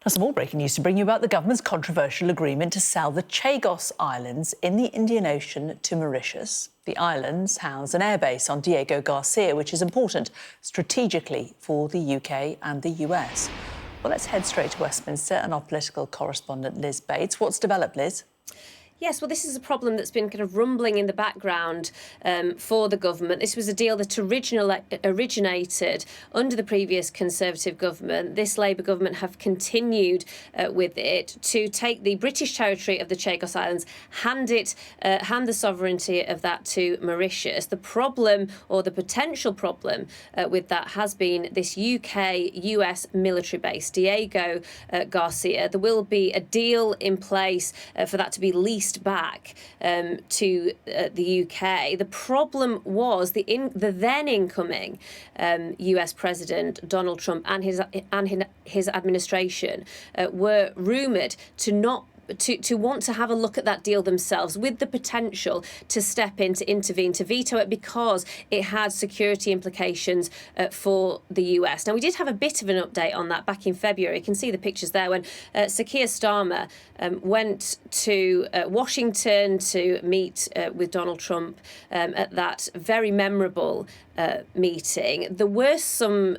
Now, some more breaking news to bring you about the government's controversial agreement to sell the Chagos Islands in the Indian Ocean to Mauritius. The islands house an airbase on Diego Garcia, which is important strategically for the UK and the US. Well, let's head straight to Westminster and our political correspondent Liz Bates. What's developed, Liz? Yes, well, this is a problem that's been kind of rumbling in the background for the government. This was a deal that originated under the previous Conservative government. This Labour government have continued with it to take the British territory of the Chagos Islands, hand the sovereignty of that to Mauritius. The problem, or the potential problem with that, has been this UK-US military base, Diego Garcia. There will be a deal in place for that to be leased back to the UK. The problem was the then incoming US President Donald Trump and his administration were rumoured to want to have a look at that deal themselves, with the potential to step in to intervene, to veto it, because it had security implications for the US. Now, we did have a bit of an update on that back in February. You can see the pictures there when Sir Keir Starmer went to Washington to meet with Donald Trump at that very memorable meeting. There was some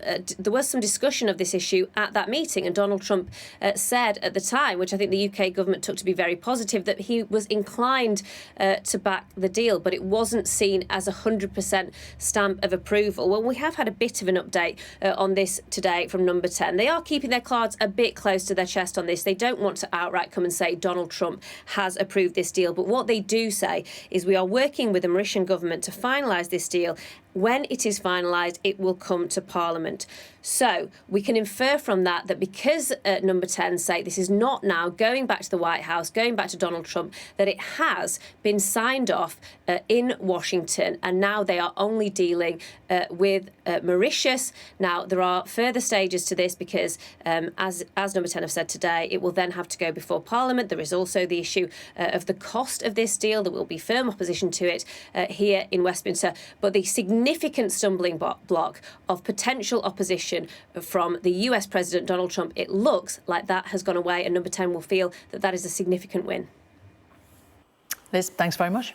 discussion of this issue at that meeting, and Donald Trump said at the time, which I think the UK government took to be very positive, that he was inclined to back the deal, but it wasn't seen as a 100% stamp of approval. Well, we have had a bit of an update on this today from Number 10. They are keeping their cards a bit close to their chest on this. They don't want to outright come and say Donald Trump has approved this deal, but what they do say is we are working with the Mauritian government to finalise this deal. When it is finalised, it will come to Parliament. So we can infer from that because Number 10 say this is not now going back to the White House, going back to Donald Trump, that it has been signed off in Washington, and now they are only dealing with Mauritius. Now, there are further stages to this because, as Number 10 have said today, it will then have to go before Parliament. There is also the issue of the cost of this deal. There will be firm opposition to it here in Westminster, but the significant stumbling block of potential opposition from the US President Donald Trump, it looks like that has gone away, and Number 10 will feel that that is a significant win. Liz, thanks very much.